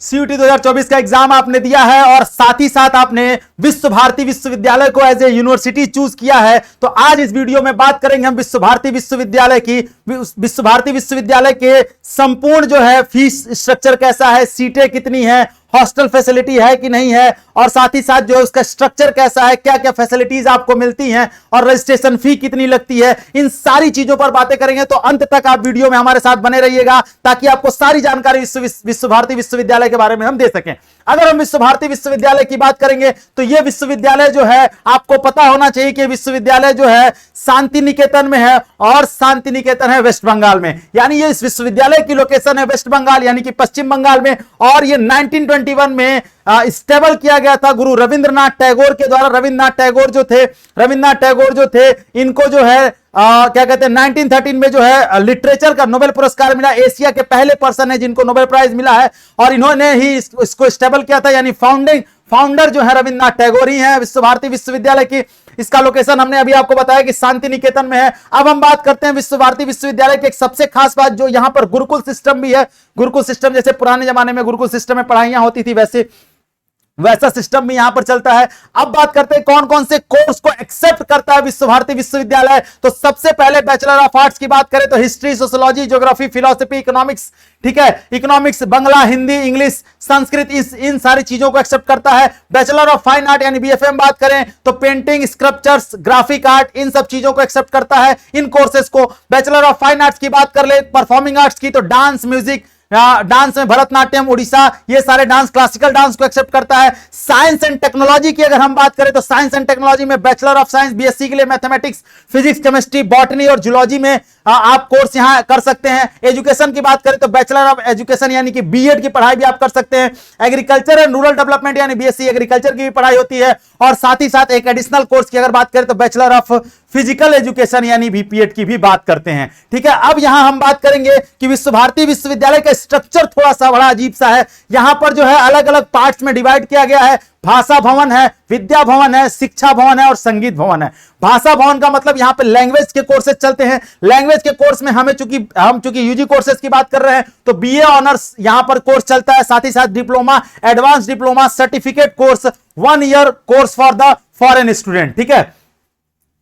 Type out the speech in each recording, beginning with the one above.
CUT 2024 का exam आपने दिया है और साथ ही साथ आपने विश्व भारती विश्वविद्यालय को एज ए यूनिवर्सिटी चूज किया है, तो आज इस वीडियो में बात करेंगे हम विश्व भारती विश्वविद्यालय की। विश्व भारती विश्वविद्यालय के संपूर्ण जो है फीस स्ट्रक्चर कैसा है, सीटें कितनी है, हॉस्टल फैसिलिटी है कि नहीं है, और साथ ही साथ जो है उसका स्ट्रक्चर कैसा है, क्या क्या फैसिलिटीज आपको मिलती हैं और रजिस्ट्रेशन फी कितनी लगती है, इन सारी चीजों पर बातें करेंगे। तो अंत तक आप वीडियो में हमारे साथ बने रहिएगा ताकि आपको सारी जानकारी विश्व भारती विश्वविद्यालय के बारे में हम दे सकें। अगर हम विश्व भारती विश्वविद्यालय की बात करेंगे तो यह विश्वविद्यालय जो है आपको पता होना चाहिए कि विश्वविद्यालय जो है शांति निकेतन में है और शांति निकेतन है वेस्ट बंगाल में, यानी ये इस विश्वविद्यालय की लोकेशन है वेस्ट बंगाल यानी कि पश्चिम बंगाल में, और ये 1921 में स्टेबल किया गया था गुरु रविंद्रनाथ टैगोर के द्वारा। रविंद्रनाथ टैगोर जो थे इनको जो है क्या कहते हैं 1913 में जो है लिटरेचर का नोबेल पुरस्कार मिला। एशिया के पहले पर्सन है जिनको नोबेल प्राइज मिला है और इन्होंने ही इसको स्टेबल किया था, यानी फाउंडर जो है रविंद्रनाथ टैगोर ही है विश्व भारती विश्वविद्यालय की। इसका लोकेशन हमने अभी आपको बताया कि शांति निकेतन में है। अब हम बात करते हैं विश्व भारती विश्वविद्यालय की एक सबसे खास बात, जो यहां पर गुरुकुल सिस्टम भी है। गुरुकुल सिस्टम जैसे पुराने जमाने में गुरुकुल सिस्टम में पढ़ाइयां होती थी वैसा सिस्टम भी यहां पर चलता है। अब बात करते हैं कौन कौन से कोर्स को एक्सेप्ट करता है विश्व भारती विश्वविद्यालय। तो सबसे पहले बैचलर ऑफ आर्ट्स की बात करें तो history, sociology, geography, philosophy, economics, ठीक है, इकोनॉमिक्स, बंगला, हिंदी, इंग्लिश, संस्कृत, इन सारी चीजों को एक्सेप्ट करता है। बैचलर ऑफ फाइन आर्ट यानी बीएफएम बात करें तो पेंटिंग, स्कल्पचर्स, ग्राफिक आर्ट, इन सब चीजों को एक्सेप्ट करता है, इन कोर्सेज को। बैचलर ऑफ फाइन आर्ट्स की बात कर ले, परफॉर्मिंग आर्ट्स की तो डांस, म्यूजिक, डांस में भरतनाट्यम, उड़ीसा, ये सारे डांस, क्लासिकल डांस को एक्सेप्ट करता है। साइंस एंड टेक्नोलॉजी की अगर हम बात करें तो साइंस एंड टेक्नोलॉजी में बैचलर ऑफ साइंस बीएससी के लिए मैथमेटिक्स, फिजिक्स, केमिस्ट्री, बॉटनी और जूलॉजी में आप कोर्स यहां कर सकते हैं। एजुकेशन की बात करें तो बैचलर ऑफ एजुकेशन यानी कि बीएड की पढ़ाई भी आप कर सकते हैं। एग्रीकल्चर एंड रूरल डेवलपमेंट यानी बीएससी एग्रीकल्चर की भी पढ़ाई होती है, और साथ ही साथ एक एडिशनल कोर्स की अगर बात करें तो बैचलर ऑफ फिजिकल एजुकेशन यानी बीपीएड की भी बात करते हैं। ठीक है, अब यहां हम बात करेंगे कि विश्व भारती विश्वविद्यालय का स्ट्रक्चर थोड़ा सा बड़ा अजीब सा है। यहां पर जो है अलग अलग पार्ट्स में डिवाइड किया गया है। भाषा भवन है, विद्या भवन है, शिक्षा भवन है और संगीत भवन है। भाषा भवन का मतलब यहां पे लैंग्वेज के कोर्सेज चलते हैं। लैंग्वेज के कोर्स में हम चूंकि यूजी कोर्सेज की बात कर रहे हैं तो बीए ऑनर्स यहां पर कोर्स चलता है, साथ ही साथ diploma, advance diploma, certificate course, 1 year course for the foreign student, ठीक है,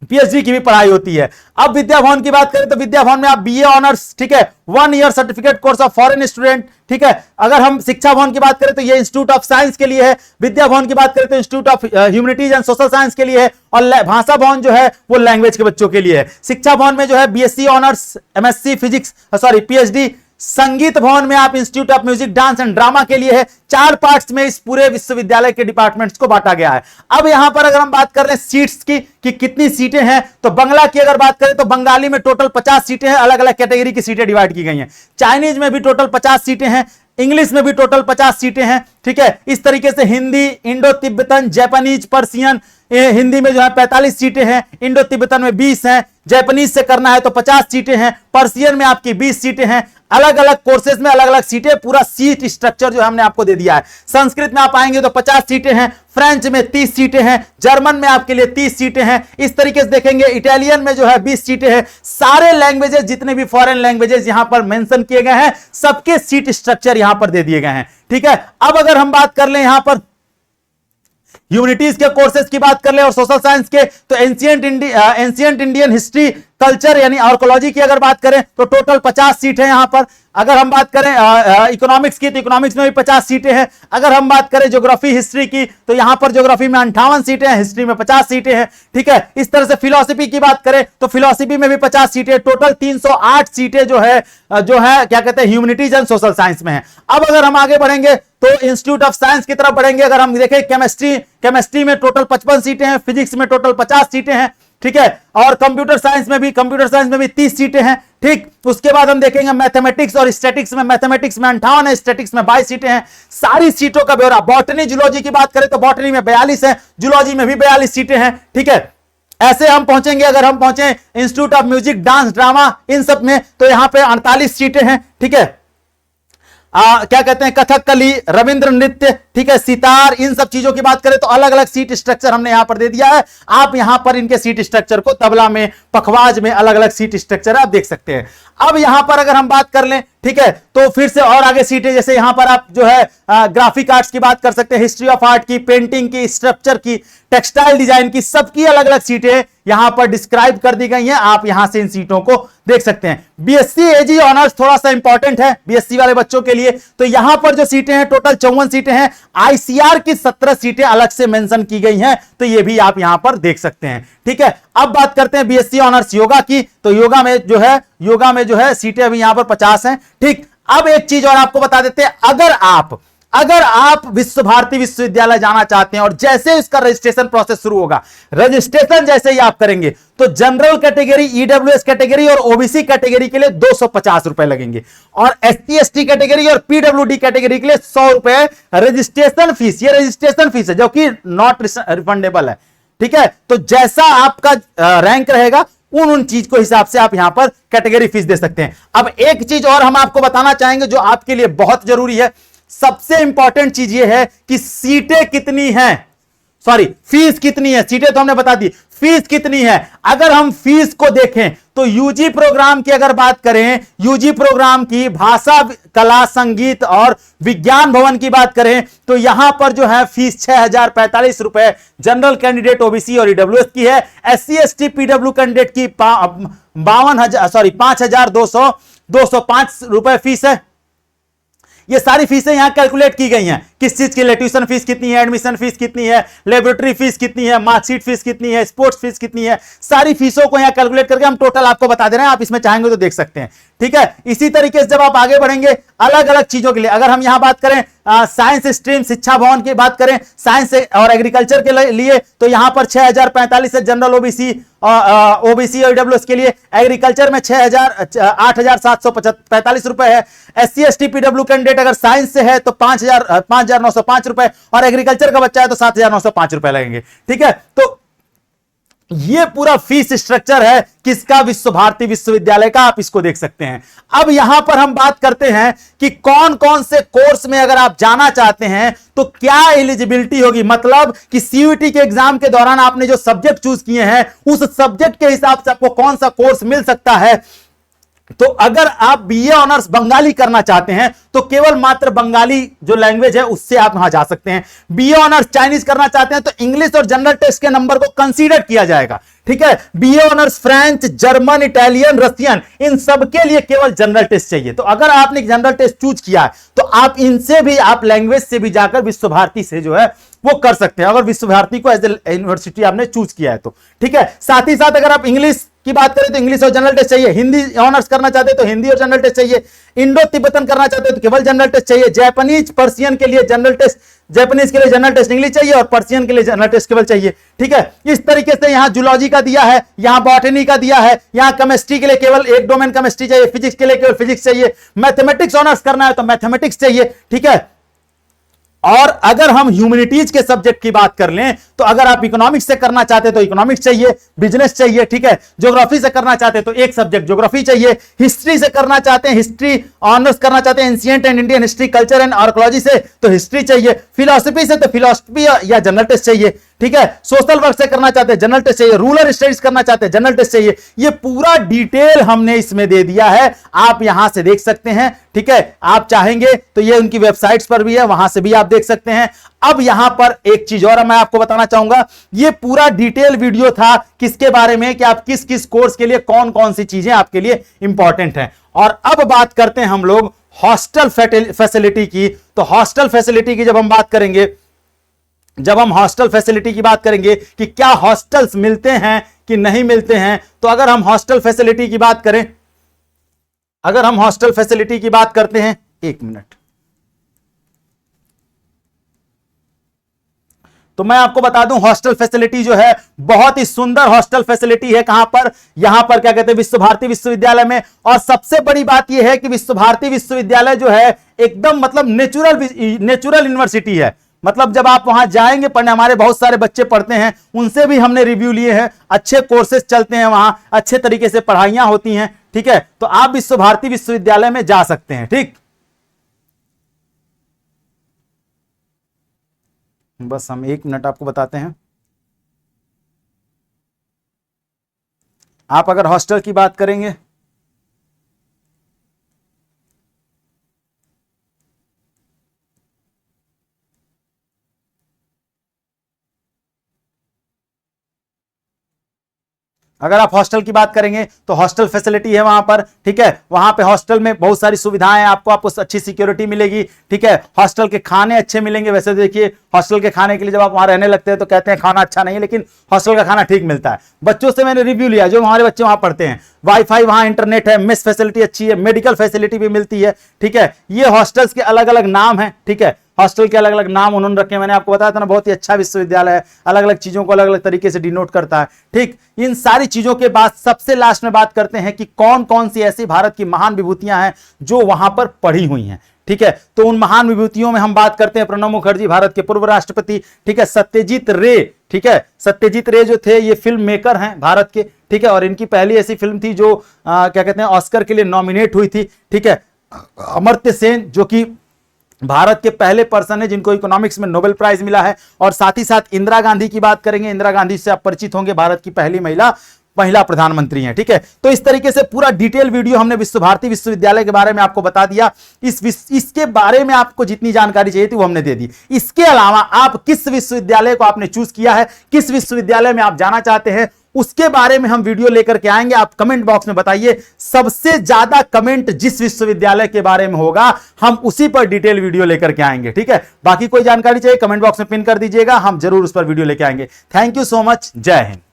पीएचडी की भी पढ़ाई होती है। अब विद्या भवन की बात करें तो विद्या भवन में आप बीए ऑनर्स, ठीक है, 1 year certificate course of foreign student, ठीक है। अगर हम शिक्षा भवन की बात करें तो ये इंस्टीट्यूट ऑफ साइंस के लिए है। विद्या भवन की बात करें तो institute of humanities and social science के लिए है, और भाषा भवन जो है वो लैंग्वेज के बच्चों के लिए है। शिक्षा भवन में जो है BSc honours, MSc physics, PhD. संगीत भवन में आप institute of music, dance and drama के लिए है। 4 पार्ट्स में इस पूरे विश्वविद्यालय के डिपार्टमेंट्स को बांटा गया है। अब यहां पर अगर हम बात कर रहे हैं सीट्स की कि कितनी सीटें हैं, तो बंगला की अगर बात करें तो बंगाली में टोटल 50 सीटें हैं, अलग अलग कैटेगरी की सीटें डिवाइड की गई हैं। चाइनीज में भी टोटल 50 सीटें हैं, इंग्लिश में भी टोटल 50 सीटें हैं, ठीक है। इस तरीके से Hindi, Indo Tibetan, Japanese, Persian, Hindi में जो है 45 सीटें हैं, इंडो तिब्बतन में 20 हैं, जापानीज से करना है तो 50 सीटें हैं, पर्सियन में आपकी 20 सीटें हैं। अलग अलग कोर्सेज में अलग अलग सीटें, पूरा सीट स्ट्रक्चर जो हमने आपको दे दिया है। संस्कृत में आप आएंगे तो 50 सीटें हैं, फ्रेंच में 30 सीटें हैं, जर्मन में आपके लिए 30 सीटें हैं। इस तरीके से देखेंगे इटालियन में जो है 20 सीटें हैं। सारे लैंग्वेजेस, जितने भी फॉरेन लैंग्वेजेस यहां पर मेंशन किए गए हैं, सबके सीट स्ट्रक्चर यहां पर दे दिए गए हैं, ठीक है। अब अगर हम बात कर लें यहां पर ह्यूमैनिटीज के कोर्सेज की बात कर ले और सोशल साइंस के, तो एंशिएंट इंडियन हिस्ट्री, कल्चर यानी आर्कोलॉजी की अगर बात करें तो टोटल 50 सीट है यहां पर। अगर हम बात करें इकोनॉमिक्स की तो इकोनॉमिक्स में भी 50 सीटें हैं। अगर हम बात करें ज्योग्राफी, हिस्ट्री की तो यहां पर ज्योग्राफी में 58 सीटें हैं, हिस्ट्री में 50 सीटें हैं, ठीक है। इस तरह से फिलोसफी की बात करें तो फिलोसफी में भी 50 सीटें, टोटल 308 सीटें जो है क्या कहते हैं ह्यूमैनिटीज एंड सोशल साइंस में है। अब अगर हम आगे बढ़ेंगे तो इंस्टीट्यूट ऑफ साइंस की तरफ बढ़ेंगे। अगर हम देखें केमिस्ट्री में टोटल 55 सीटें हैं, फिजिक्स में टोटल 50 सीटें हैं, ठीक है, और कंप्यूटर साइंस में भी 30 सीटें हैं, ठीक। उसके बाद हम देखेंगे मैथमेटिक्स और स्टैटिक्स में 58 है, स्टैटिक्स में 22 सीटें हैं। सारी सीटों का ब्यौरा। बॉटनी, जूलॉजी की बात करें तो बॉटनी में 42 है, जूलॉजी में भी 42 सीटें हैं, ठीक है। ऐसे हम पहुंचेंगे, अगर हम पहुंचे institute of music, dance, drama, इन सब में तो यहां पे 48 सीटें हैं, ठीक है। क्या कहते हैं कथकली, रविंद्र नृत्य, ठीक है, सितार, इन सब चीजों की बात करें तो अलग अलग सीट स्ट्रक्चर हमने यहां पर दे दिया है। आप यहां पर इनके सीट स्ट्रक्चर को, तबला में, पखवाज में अलग अलग सीट स्ट्रक्चर आप देख सकते हैं। अब यहां पर अगर हम बात कर लें ठीक है। तो फिर से और आगे सीटें, जैसे यहां पर आप जो है ग्राफिक आर्ट्स की बात कर सकते हैं, हिस्ट्री ऑफ आर्ट की, पेंटिंग की, स्ट्रक्चर की, टेक्सटाइल डिजाइन की, सबकी अलग अलग सीटें यहां पर डिस्क्राइब कर दी गई हैं। आप यहां से इन सीटों को देख सकते हैं। बीएससी एजी ऑनर्स थोड़ा सा इंपॉर्टेंट है बीएससी वाले बच्चों के लिए। तो यहां पर जो सीटें हैं टोटल 54 सीटें हैं। आईसीआर की 17 सीटें अलग से मेंशन की गई हैं, तो ये भी आप यहां पर देख सकते हैं। ठीक है, अब बात करते हैं बीएससी ऑनर्स योगा की। तो योगा में जो है सीटें अभी यहां पर 50 हैं। ठीक, अब एक चीज और आपको बता देते हैं, अगर आप विश्व भारती विश्वविद्यालय जाना चाहते हैं और जैसे इसका रजिस्ट्रेशन प्रोसेस शुरू होगा, रजिस्ट्रेशन जैसे ही आप करेंगे तो जनरल कैटेगरी, ईडब्ल्यूएस कैटेगरी और ओबीसी कैटेगरी के लिए 250 रुपए लगेंगे, और एसटी एसटी कैटेगरी और पीडब्ल्यूडी कैटेगरी के लिए 100 रुपए रजिस्ट्रेशन फीस। ये रजिस्ट्रेशन फीस है जो कि नॉट रिफंडेबल है। ठीक है, तो जैसा आपका रैंक रहेगा उन चीज को हिसाब से आप यहां पर कैटेगरी फीस दे सकते हैं। अब एक चीज और हम आपको बताना चाहेंगे जो आपके लिए बहुत जरूरी है। सबसे इंपॉर्टेंट चीज यह है कि सीटें कितनी हैं, सॉरी फीस कितनी है। सीटें तो हमने बता दी, फीस कितनी है। अगर हम फीस को देखें तो यूजी प्रोग्राम की अगर बात करें, यूजी प्रोग्राम की भाषा, कला, संगीत और विज्ञान भवन की बात करें तो यहां पर जो है फीस 6045 रुपए जनरल कैंडिडेट ओबीसी और ईडब्ल्यूएस की है। एससी एसटी पीडब्ल्यू कैंडिडेट की 5205 रुपए फीस है। ये सारी फीसें यहां कैलकुलेट की गई हैं। किस चीज की, ट्यूशन फीस कितनी है, एडमिशन फीस कितनी है, लेबोरेटरी फीस कितनी है, मार्कशीट फीस कितनी है, स्पोर्ट्स फीस कितनी है, सारी फीसों को यहां कैलकुलेट करके हम टोटल आपको बता दे रहे हैं। आप इसमें चाहेंगे तो देख सकते हैं। ठीक है, इसी तरीके से जब आप आगे बढ़ेंगे अलग अलग चीजों के लिए, अगर हम यहां बात करें साइंस स्ट्रीम, शिक्षा भवन की बात करें साइंस और एग्रीकल्चर के लिए, तो यहां पर 6045 है जनरल ओबीसी और ईडब्ल्यूएस के लिए। एग्रीकल्चर में 8745 रुपए है। एससी एसटी पीडब्ल्यू कैंडिडेट अगर साइंस से है तो 5905 रुपए, और एग्रीकल्चर का बच्चा है तो 7905 रुपए लगेंगे। ठीक है, तो ये पूरा फीस स्ट्रक्चर है किसका, विश्व भारती विश्वविद्यालय का। आप इसको देख सकते हैं। अब यहां पर हम बात करते हैं कि कौन कौन से कोर्स में अगर आप जाना चाहते हैं तो क्या एलिजिबिलिटी होगी। मतलब कि सीयूईटी के एग्जाम के दौरान आपने जो सब्जेक्ट चूज किए हैं उस सब्जेक्ट के हिसाब से आपको कौन सा कोर्स मिल सकता है। तो अगर आप बीए ऑनर्स बंगाली करना चाहते हैं तो केवल मात्र बंगाली जो लैंग्वेज है उससे आप वहां जा सकते हैं। बीए ऑनर्स चाइनीज करना चाहते हैं तो इंग्लिश और जनरल टेस्ट के नंबर को कंसीडर किया जाएगा। ठीक है, BA honours French, German, Italian, Russian, इन सब के लिए केवल जनरल टेस्ट चाहिए। तो अगर आपने जनरल टेस्ट चूज किया है तो आप इनसे भी, आप लैंग्वेज से भी जाकर विश्व भारती से जो है वो कर सकते हैं, अगर विश्व भारती को एज ए यूनिवर्सिटी आपने चूज किया है तो। ठीक है, साथ ही साथ अगर आप इंग्लिश की बात करें तो इंग्लिश और जनरल टेस्ट चाहिए। हिंदी ऑनर्स करना चाहते हैं तो हिंदी और जनरल टेस्ट चाहिए। इंडो तिब्बतन करना चाहते हैं तो केवल जनरल टेस्ट चाहिए। जापानीज पर्सियन के लिए जनरल टेस्ट, जापानीज के लिए जनरल टेस्ट इंग्लिश चाहिए, और पर्सियन के लिए जनरल टेस्ट केवल चाहिए। ठीक है, इस तरीके से यहां जूलॉजी का दिया है, यहां बॉटनी का दिया है, यहां केमिस्ट्री के लिए केवल एक डोमेन केमिस्ट्री चाहिए, फिजिक्स के लिए केवल फिजिक्स चाहिए, मैथमेटिक्स ऑनर्स करना है तो मैथमेटिक्स चाहिए। ठीक है, और अगर हम ह्यूमैनिटीज के सब्जेक्ट की बात कर लें तो अगर आप इकोनॉमिक्स से करना चाहते हैं तो इकोनॉमिक्स चाहिए, बिजनेस चाहिए। ठीक है, ज्योग्राफी से करना चाहते हैं तो एक सब्जेक्ट ज्योग्राफी चाहिए। हिस्ट्री से करना चाहते हैं, हिस्ट्री ऑनर्स करना चाहते हैं ancient and Indian history, culture and archaeology से तो हिस्ट्री चाहिए। फिलॉसफी से तो फिलॉसफी या जनरल टेस्ट चाहिए। ठीक है, सोशल वर्क से करना चाहते हैं जनरल टेस्ट चाहिए। रूरल स्टडीज करना चाहते हैं जनरल टेस्ट चाहिए। ये पूरा डिटेल हमने इसमें दे दिया है, आप यहां से देख सकते हैं। ठीक है, आप चाहेंगे तो ये उनकी वेबसाइट्स पर भी है, वहां से भी आप देख सकते हैं। अब यहां पर एक चीज और मैं आपको बताना चाहूंगा, ये पूरा डिटेल वीडियो था किसके बारे में, कि आप किस किस कोर्स के लिए कौन कौन सी चीजें आपके लिए इंपॉर्टेंट हैं। और अब बात करते हैं हम लोग हॉस्टल फैसिलिटी की। तो हॉस्टल फैसिलिटी की जब हम बात करेंगे, जब हम हॉस्टल फैसिलिटी की बात करेंगे कि क्या हॉस्टल्स मिलते हैं कि नहीं मिलते हैं, तो अगर हम हॉस्टल फैसिलिटी की बात करें, अगर हम हॉस्टल फैसिलिटी की बात करते हैं, एक मिनट, तो मैं आपको बता दूं हॉस्टल फैसिलिटी जो है बहुत ही सुंदर हॉस्टल फैसिलिटी है। कहां पर, यहां पर क्या कहते हैं, विश्व भारती विश्वविद्यालय में। और सबसे बड़ी बात यह है कि विश्व भारती विश्वविद्यालय जो है एकदम मतलब नेचुरल यूनिवर्सिटी है। मतलब जब आप वहां जाएंगे पढ़ने, हमारे बहुत सारे बच्चे पढ़ते हैं, उनसे भी हमने रिव्यू लिए हैं, अच्छे कोर्सेज चलते हैं वहां, अच्छे तरीके से पढ़ाइयां होती हैं। ठीक है, तो आप विश्व भारती विश्वविद्यालय में जा सकते हैं। ठीक, बस हम एक मिनट आपको बताते हैं। आप अगर हॉस्टल की बात करेंगे, अगर आप हॉस्टल की बात करेंगे तो हॉस्टल फैसिलिटी है वहां पर, ठीक है। वहां पे हॉस्टल में बहुत सारी सुविधाएं आपको अच्छी सिक्योरिटी मिलेगी, ठीक है। हॉस्टल के खाने अच्छे मिलेंगे। वैसे देखिए हॉस्टल के खाने के लिए जब आप वहां रहने लगते हैं तो कहते हैं खाना अच्छा नहीं है, लेकिन हॉस्टल का खाना ठीक मिलता है। बच्चों से मैंने रिव्यू लिया, जो हमारे बच्चे वहां पढ़ते हैं, वाईफाई वहां, इंटरनेट है, मेस फैसिलिटी अच्छी है, मेडिकल फैसिलिटी भी मिलती है, ठीक है। ये हॉस्टल्स के अलग अलग नाम है, ठीक है। हॉस्टल के अलग अलग नाम उन्होंने रखे, मैंने आपको बताया था ना, बहुत ही अच्छा विश्वविद्यालय है, अलग अलग चीजों को अलग अलग तरीके से डिनोट करता है, ठीक। इन सारी चीजों के बाद सबसे लास्ट में बात करते हैं कि कौन कौन सी ऐसी भारत की महान विभूतियां हैं जो वहां पर पढ़ी हुई हैं, ठीक है। तो उन महान विभूतियों में हम बात करते हैं प्रणब मुखर्जी, भारत के पूर्व राष्ट्रपति, ठीक है। सत्यजीत रे, ठीक है। सत्यजीत रे जो थे ये फिल्म मेकर हैं भारत के, ठीक है। और इनकी पहली ऐसी फिल्म थी जो क्या कहते हैं ऑस्कर के लिए नॉमिनेट हुई थी, ठीक है। अमर्त्य सेन जो कि भारत के पहले पर्सन है जिनको इकोनॉमिक्स में नोबेल प्राइज मिला है। और साथ ही साथ इंदिरा गांधी की बात करेंगे, इंदिरा गांधी से आप परिचित होंगे, भारत की पहली महिला प्रधानमंत्री हैं, ठीक है। तो इस तरीके से पूरा डिटेल वीडियो हमने विश्व भारती विश्वविद्यालय के बारे में आपको बता दिया। इसके बारे में आपको जितनी जानकारी चाहिए थी वो हमने दे दी। इसके अलावा आप किस विश्वविद्यालय को आपने चूज किया है, किस विश्वविद्यालय में आप जाना चाहते हैं, उसके बारे में हम वीडियो लेकर के आएंगे। आप कमेंट बॉक्स में बताइए, सबसे ज्यादा कमेंट जिस विश्वविद्यालय के बारे में होगा हम उसी पर डिटेल वीडियो लेकर के आएंगे, ठीक है। बाकी कोई जानकारी चाहिए कमेंट बॉक्स में पिन कर दीजिएगा, हम जरूर उस पर वीडियो लेकर आएंगे। थैंक यू सो मच, जय हिंद।